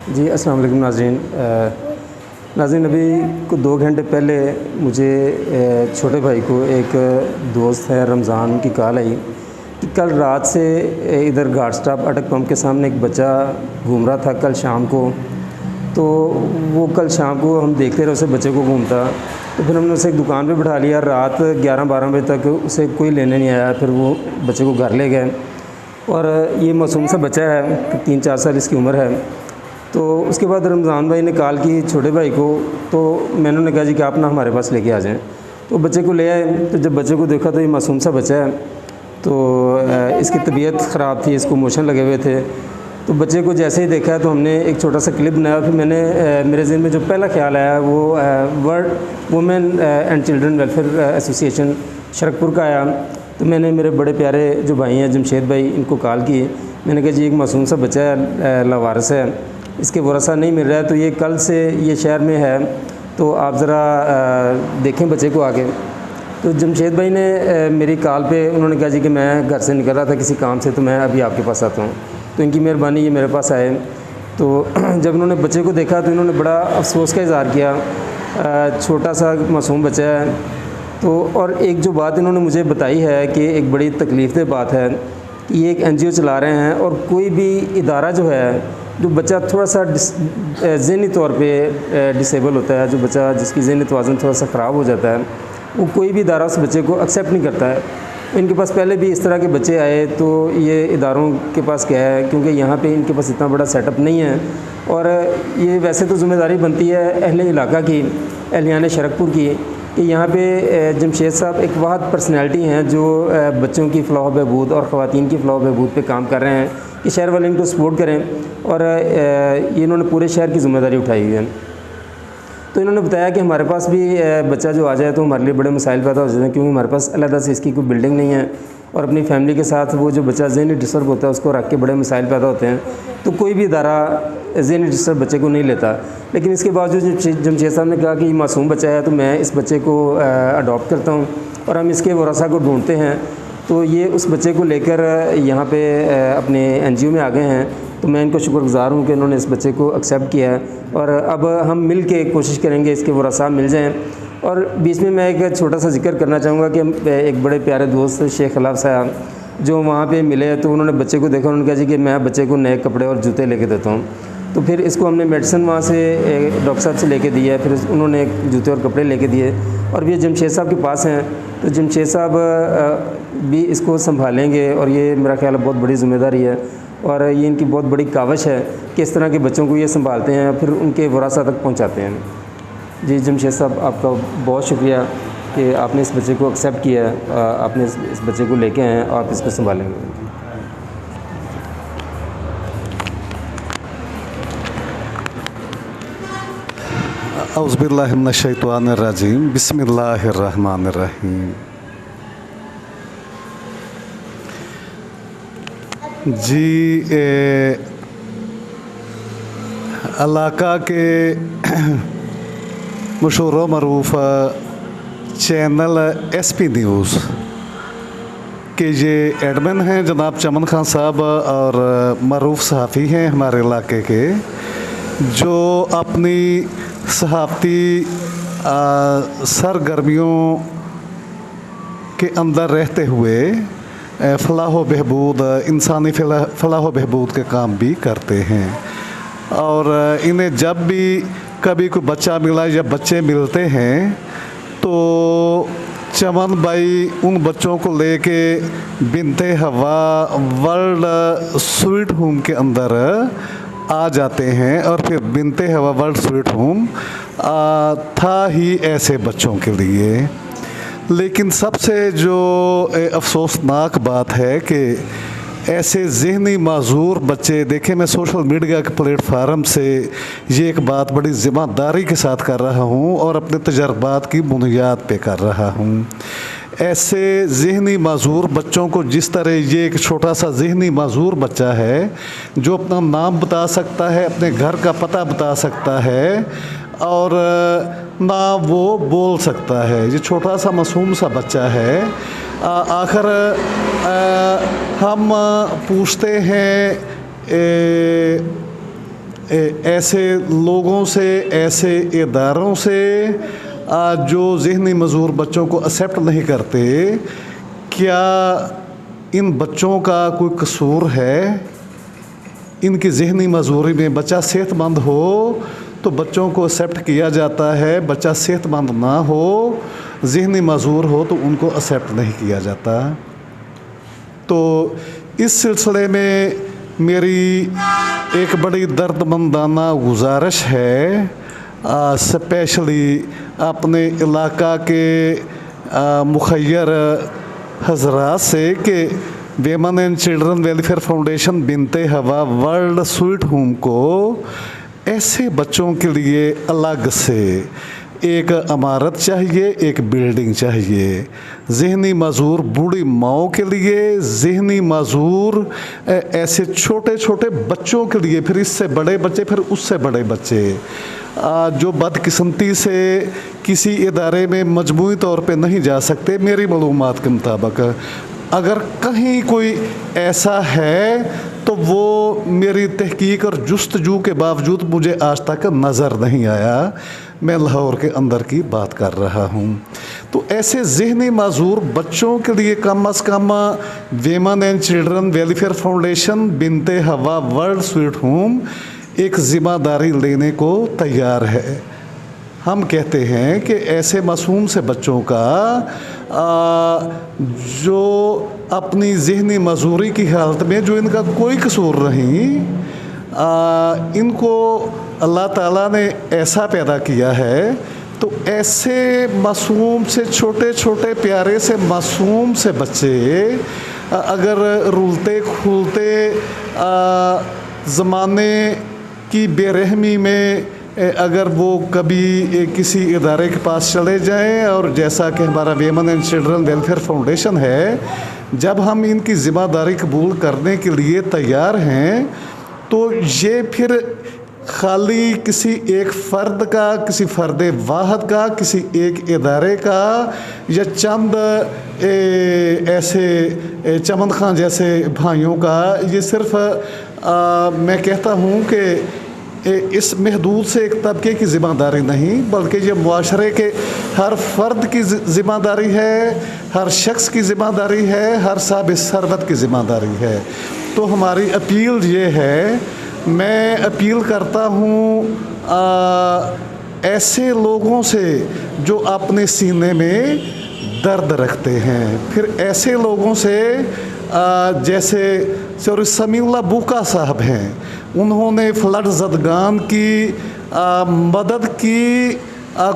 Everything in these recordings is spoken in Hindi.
जी अस्सलाम वालेकुम नाज़रीन। नाज़रीन, अभी को 2 घंटे पहले मुझे छोटे भाई को एक दोस्त है रमज़ान, उनकी कॉल आई कि कल रात से इधर घाट स्टॉप अटक पंप के सामने एक बच्चा घूम रहा था कल शाम को। तो वो कल शाम को हम देखते रहे उसे बच्चे को घूमता। तो फिर हमने उसे एक दुकान पे बिठा लिया। रात 11-12 बजे तक उसे कोई लेने नहीं आया। फिर वो बच्चे को घर ले गए और ये मासूम सा बच्चा है, 3-4 साल इसकी उम्र है। तो उसके बाद रमज़ान भाई ने कॉल की छोटे भाई को, तो मैंने उन्हें कहा जी कि आप ना हमारे पास लेके आ जाएं। तो बच्चे को ले आए। तो जब बच्चे को देखा तो ये मासूम सा बच्चा है, तो इसकी तबीयत ख़राब थी, इसको मोशन लगे हुए थे। तो बच्चे को जैसे ही देखा तो हमने एक छोटा सा क्लिप बनाया। फिर मैंने मेरे ज़हन में जो पहला ख्याल आया वो world women and children welfare association Sharakpur का आया। तो मैंने मेरे बड़े प्यारे जो भाई हैं जमशेद भाई, इनको कॉल की। मैंने कहा जी एक मासूम सा बच्चा है, लावारिस है, इसके वरसा नहीं मिल रहा है, तो ये कल से ये शहर में है, तो आप ज़रा देखें बच्चे को आके। तो जमशेद भाई ने मेरी कॉल पे उन्होंने कहा जी कि मैं घर से निकल रहा था किसी काम से, तो मैं अभी आपके पास आता हूँ। तो इनकी मेहरबानी ये मेरे पास आए। तो जब उन्होंने बच्चे को देखा तो इन्होंने बड़ा अफसोस का इज़हार किया। छोटा सा मासूम बच्चा है। तो और एक जो बात इन्होंने मुझे बताई है कि एक बड़ी तकलीफ़देह बात है कि ये एक NGO चला रहे हैं, और कोई भी इदारा जो है, जो बच्चा थोड़ा सा ज़हनी तौर पे डिसेबल होता है, जो बच्चा जिसकी ज़हनी तवाज़ुन थोड़ा सा ख़राब हो जाता है, वो कोई भी इदारा उस बच्चे को एक्सेप्ट नहीं करता है। इनके पास पहले भी इस तरह के बच्चे आए, तो ये इदारों के पास क्या है, क्योंकि यहाँ पे इनके पास इतना बड़ा सेटअप नहीं है। और ये वैसे तो ज़िम्मेदारी बनती है अहले इलाका की, अहलियान शरकपुर की, कि यहाँ पे जमशेद साहब एक वाहद पर्सनैलिटी हैं जो बच्चों की फ़लाह बहबूद और ख़वातीन की फ़लाह बहबूद पे काम कर रहे हैं कि शहर वाले इनको सपोर्ट करें। और ये इन्होंने पूरे शहर की ज़िम्मेदारी उठाई हुई है। तो इन्होंने बताया कि हमारे पास भी बच्चा जो आ जाए तो हमारे लिए बड़े मसाइल पैदा हो जाते हैं, क्योंकि हमारे पास अलग से इसकी कोई बिल्डिंग नहीं है, और अपनी फैमिली के साथ वो जो बच्चा ज़हनी डिस्टर्ब होता है उसको रख के बड़े मसाइल पैदा होते हैं। तो कोई भी इदारा ज़हनी डिस्टर्ब बच्चे को नहीं लेता। लेकिन इसके बावजूद जमशेद साहब ने कहा कि ये मासूम बच्चा है, तो मैं इस बच्चे को अडॉप्ट करता हूँ और हम इसके वरसा को ढूँढते हैं। तो ये उस बच्चे को लेकर यहाँ पे अपने NGO में आ गए हैं। तो मैं इनको शुक्रगुज़ार हूँ कि इन्होंने इस बच्चे को एक्सेप्ट किया है, और अब हम मिल के कोशिश करेंगे इसके वरसा मिल जाएँ। और बीच में मैं एक छोटा सा जिक्र करना चाहूँगा कि एक बड़े प्यारे दोस्त शेख खलाफ साहब जो वहाँ पे मिले, तो उन्होंने बच्चे को देखा, उन्होंने कहा जी कि मैं बच्चे को नए कपड़े और जूते लेके देता हूँ। तो फिर इसको हमने मेडिसिन वहाँ से डॉक्टर साहब से लेके दिया, फिर उन्होंने जूते और कपड़े लेके दिए, और ये जमशेद साहब के पास हैं। तो जमशेद साहब भी इसको संभालेंगे, और ये मेरा ख्याल है बहुत बड़ी ज़िम्मेदारी है, और ये इनकी बहुत बड़ी काविश है कि इस तरह के बच्चों को ये संभालते हैं, फिर उनके वरासा तक पहुँचाते हैं। जी जमशेद साहब, आपका बहुत शुक्रिया कि आपने इस बच्चे को एक्सेप्ट किया है, आपने इस बच्चे को लेके आए हैं, आप इसको संभालेंगे। औज़ुबिल्लाहि मिनश्शैतानिर्रजीम, बिस्मिल्लाहिर्रहमानिर्रहीम। जी इलाका के मशहूर व मरूफ चैनल SP न्यूज़ के ये एडमिन हैं जनाब चमन खान साहब, और मरूफ सहाफ़ी हैं हमारे इलाके के, जो अपनी सहाफ़ती सरगर्मियों के अंदर रहते हुए फ़लाह व बहबूद, इंसानी फ़लाह व बहबूद के काम भी करते हैं। और इन्हें जब भी कभी कोई बच्चा मिला या बच्चे मिलते हैं, तो चमन भाई उन बच्चों को लेके बिनते हवा वर्ल्ड स्वीट होम के अंदर आ जाते हैं। और फिर बिनते हवा वर्ल्ड स्वीट होम था ही ऐसे बच्चों के लिए। लेकिन सबसे जो अफसोसनाक बात है कि ऐसे ज़हनी माजूर बच्चे, देखें मैं सोशल मीडिया के प्लेटफार्म से ये एक बात बड़ी ज़िम्मेदारी के साथ कर रहा हूँ और अपने तजर्बात की बुनियाद पे कर रहा हूँ। ऐसे ज़हनी माजूर बच्चों को, जिस तरह ये एक छोटा सा ज़हनी माजूर बच्चा है जो अपना नाम बता सकता है, अपने घर का पता बता सकता है, और ना वो बोल सकता है, ये छोटा सा मासूम सा बच्चा है। आखिर हम पूछते हैं ऐसे लोगों से, ऐसे इदारों से जो ज़हनी मज़ूर बच्चों को एक्सेप्ट नहीं करते, क्या इन बच्चों का कोई कसूर है? इनकी ज़हनी मजबूरी में बच्चा सेहतमंद हो तो बच्चों को एक्सेप्ट किया जाता है, बच्चा सेहतमंद ना हो, ज़हनी मजबूर हो तो उनको एक्सेप्ट नहीं किया जाता। तो इस सिलसिले में मेरी एक बड़ी दर्दमंदाना गुजारिश है स्पेशली अपने इलाका के मुखय्यर हजरात से कि वेमन एंड चिल्ड्रन वेलफेयर फाउंडेशन बिनते हवा वर्ल्ड स्वीट होम को ऐसे बच्चों के लिए अलग से एक इमारत चाहिए, एक बिल्डिंग चाहिए। ज़हनी मजूर बूढ़ी माओं के लिए, ज़हनी मजूर ऐसे छोटे छोटे बच्चों के लिए, फिर इससे बड़े बच्चे, फिर उससे बड़े बच्चे जो बदकिस्मती से किसी इदारे में मजमूई तौर पे नहीं जा सकते। मेरी मालूमात के मुताबिक अगर कहीं कोई ऐसा है तो वो मेरी तहकीक और जुस्तजू के बावजूद मुझे आज तक नज़र नहीं आया। मैं लाहौर के अंदर की बात कर रहा हूँ। तो ऐसे ज़हनी माजूर बच्चों के लिए कम अज़ कम वेमन एंड चिल्ड्रन वेलफेयर फाउंडेशन बिनते हवा वर्ल्ड स्वीट होम एक ज़िम्मेदारी लेने को तैयार है। हम कहते हैं कि ऐसे मासूम से बच्चों का जो अपनी ज़हनी मजूरी की हालत में, जो इनका कोई कसूर नहीं, इनको अल्लाह ताला ने ऐसा पैदा किया है, तो ऐसे मासूम से छोटे छोटे प्यारे से मासूम से बच्चे अगर रुलते खुलते ज़माने की बेरहमी में अगर वो कभी किसी इदारे के पास चले जाएं, और जैसा कि हमारा वेमन एंड चिल्ड्रन वेलफेयर फाउंडेशन है, जब हम इनकी ज़िम्मेदारी कबूल करने के लिए तैयार हैं तो ये फिर खाली किसी एक फ़र्द का, किसी फ़र्द वाहद का, किसी एक इदारे का या चंद ऐसे चमन खां जैसे भाइयों का, ये सिर्फ़ मैं कहता हूँ कि इस महदूद से एक तबके की ज़िम्मेदारी नहीं, बल्कि ये मुआशरे के हर फ़र्द की ज़िम्मेदारी है, हर शख्स की ज़िम्मेदारी है, हर साहब सरबत की ज़िम्मेदारी है। तो हमारी अपील ये है, मैं अपील करता हूँ ऐसे लोगों से जो अपने सीने में दर्द रखते हैं, फिर ऐसे लोगों से जैसे सर समीउल्लाह बुका साहब हैं, उन्होंने फ्लड ज़दगान की मदद की,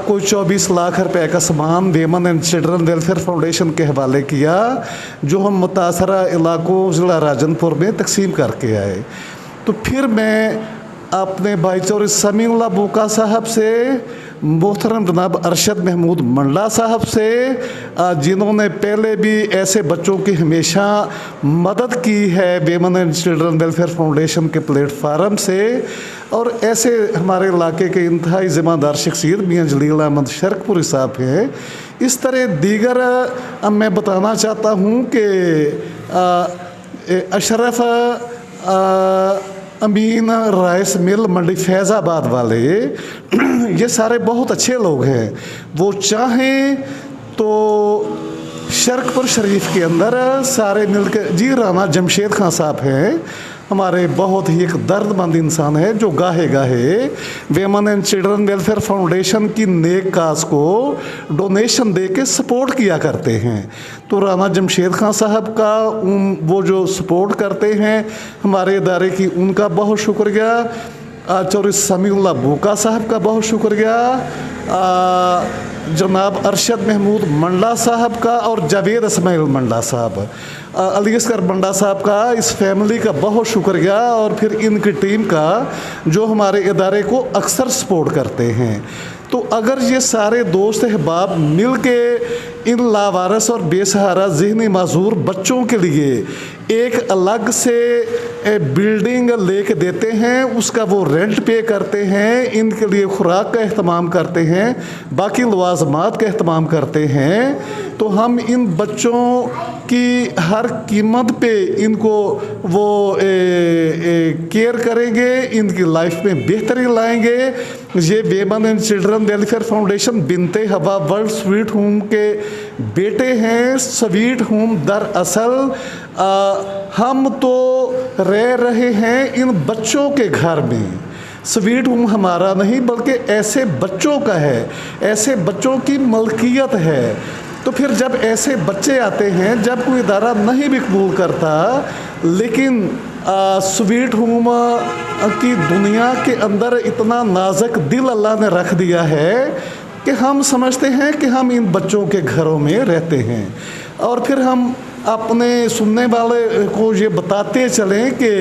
कोई 24 लाख रुपए का सामान वेमन एंड चिल्ड्रन वेलफेयर फाउंडेशन के हवाले किया, जो हम मुतासरा इलाकों ज़िला राजनपुर में तकसीम करके आए। तो फिर मैं अपने भाईचारे समीउल्लाह बुका साहब से, मोहतरम जनाब अरशद महमूद मंडला साहब से, जिन्होंने पहले भी ऐसे बच्चों की हमेशा मदद की है वेमन एंड चिल्ड्रन वेलफेयर फाउंडेशन के प्लेटफार्म से, और ऐसे हमारे इलाके के इंतहाई ज़िम्मेदार शख्सियत मियाँ जलील अहमद शरकपुरी साहब हैं। इस तरह दीगर मैं बताना चाहता हूँ कि अशरफ अमीन राइस मिल मंडी फैज़ाबाद वाले, ये सारे बहुत अच्छे लोग हैं। वो चाहें तो शरकपुर शरीफ के अंदर सारे मिलकर, जी राना जमशेद खान साहब हैं, हमारे बहुत ही एक दर्दमंद इंसान है, जो गाहे गाहे वेमन एंड चिल्ड्रन वेलफेयर फाउंडेशन की नेक काज को डोनेशन दे के सपोर्ट किया करते हैं। तो राना जमशेद खान साहब का वो जो सपोर्ट करते हैं हमारे इदारे की, उनका बहुत शुक्रिया। चौधरी समीउल्लाह बुका साहब का बहुत शुक्रिया, जनाब अरशद महमूद मंडला साहब का और जावेद इस्माइल मंडला साहब, अली असगर मंडला साहब का, इस फैमिली का बहुत शुक्रिया, और फिर इनकी टीम का जो हमारे इदारे को अक्सर सपोर्ट करते हैं। तो अगर ये सारे दोस्त अहबाब मिल के इन लावारस और बेसहारा ज़हनी माजूर बच्चों के लिए एक अलग से बिल्डिंग लेके देते हैं, उसका वो रेंट पे करते हैं, इनके लिए खुराक का अहतमाम करते हैं, बाकी लवाजमात का अहतमाम करते हैं, तो हम इन बच्चों की हर कीमत पे इनको वो केयर करेंगे, इनकी लाइफ में बेहतरी लाएंगे। ये वेमन एंड चिल्ड्रन वेलफेयर फाउंडेशन बिनते हवा वर्ल्ड स्वीट होम के बेटे हैं। स्वीट होम दरअसल हम तो रह रहे हैं इन बच्चों के घर में। स्वीट होम हमारा नहीं बल्कि ऐसे बच्चों का है, ऐसे बच्चों की मलकियत है। तो फिर जब ऐसे बच्चे आते हैं, जब कोई इदारा नहीं भी कबूल करता, लेकिन स्वीट होम की दुनिया के अंदर इतना नाजुक दिल अल्लाह ने रख दिया है कि हम समझते हैं कि हम इन बच्चों के घरों में रहते हैं, और फिर हम अपने सुनने वाले को ये बताते चलें कि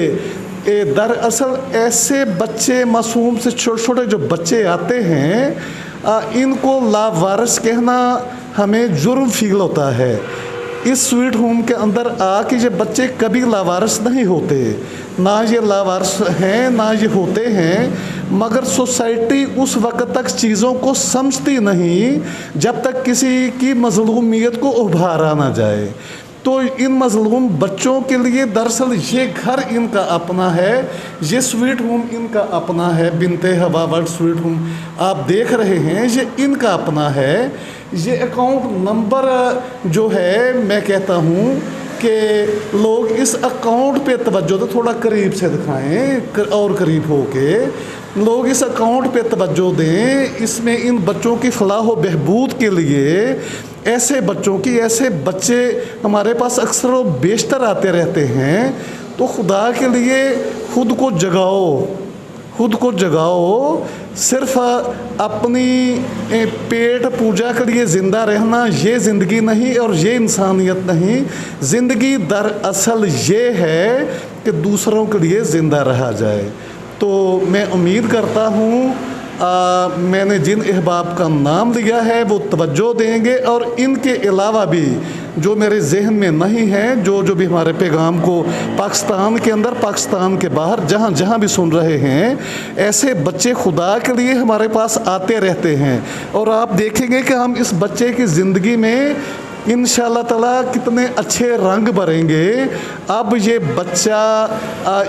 दरअसल ऐसे बच्चे, मासूम से छोटे छोटे जो बच्चे आते हैं, इनको लावारिस कहना हमें जुर्म फील होता है। इस स्वीट होम के अंदर आके ये बच्चे कभी लावारिस नहीं होते, ना ये लावारिस हैं ना ये होते हैं, मगर सोसाइटी उस वक्त तक चीज़ों को समझती नहीं जब तक किसी की मज़लूमियत को उभारा ना जाए। तो इन मज़लूम बच्चों के लिए दरअसल ये घर इनका अपना है, ये स्वीट होम इनका अपना है। बिनते हवा वर्ल्ड स्वीट होम आप देख रहे हैं, ये इनका अपना है। ये अकाउंट नंबर जो है, मैं कहता हूँ कि लोग इस अकाउंट पे तवज्जो तो थोड़ा करीब से दिखाएं और करीब होके लोग इस अकाउंट पे तवज्जो दें। इसमें इन बच्चों की फलाह व बहबूद के लिए, ऐसे बच्चों की, ऐसे बच्चे हमारे पास अक्सर व बेशतर आते रहते हैं। तो खुदा के लिए खुद को जगाओ, खुद को जगाओ। सिर्फ अपनी पेट पूजा के लिए ज़िंदा रहना ये ज़िंदगी नहीं और ये इंसानियत नहीं। ज़िंदगी दरअसल ये है कि दूसरों के लिए ज़िंदा रहा जाए। तो मैं उम्मीद करता हूँ मैंने जिन अहबाब का नाम लिया है वो तवज्जो देंगे, और इनके अलावा भी जो मेरे जहन में नहीं है, जो भी हमारे पैगाम को पाकिस्तान के अंदर, पाकिस्तान के बाहर, जहाँ जहाँ भी सुन रहे हैं, ऐसे बच्चे खुदा के लिए हमारे पास आते रहते हैं। और आप देखेंगे कि हम इस बच्चे की ज़िंदगी में इंशाअल्लाह ताला कितने अच्छे रंग भरेंगे। अब ये बच्चा,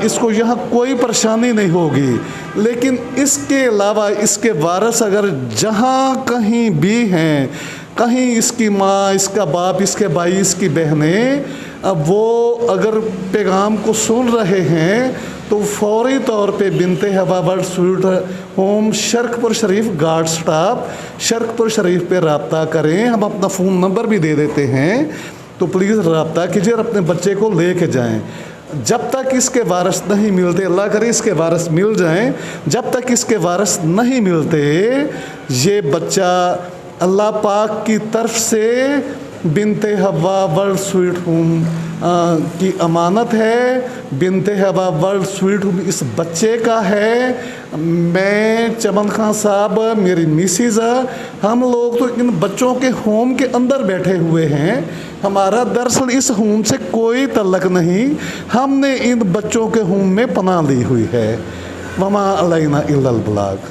इसको यहाँ कोई परेशानी नहीं होगी, लेकिन इसके अलावा इसके वारिस अगर जहाँ कहीं भी हैं, कहीं इसकी माँ, इसका बाप, इसके भाई, इसकी बहनें, अब वो अगर पैगाम को सुन रहे हैं तो फौरी तौर पे बिनते हवा वर्ल्ड स्वीट होम शर्कपुर शरीफ गार्ड स्टाफ शर्कपुर शरीफ पे रब्ता करें। हम अपना फ़ोन नंबर भी दे देते हैं, तो प्लीज़ रब्ता कीजिए और अपने बच्चे को ले के जाएँ। जब तक इसके वारिस नहीं मिलते, अल्लाह करे इसके वारिस मिल जाएं, जब तक इसके वारिस नहीं मिलते, ये बच्चा अल्लाह पाक की तरफ से बिनते हवा वर्ल्ड स्वीट होम की अमानत है। बिनते हवा वर्ल्ड स्वीट होम इस बच्चे का है। मैं चमन खान साहब, मेरी मिसिज़, हम लोग तो इन बच्चों के होम के अंदर बैठे हुए हैं। हमारा दरअसल इस होम से कोई तल्लक नहीं, हमने इन बच्चों के होम में पनाह ली हुई है। वमा अलैना इल्लल बलाग।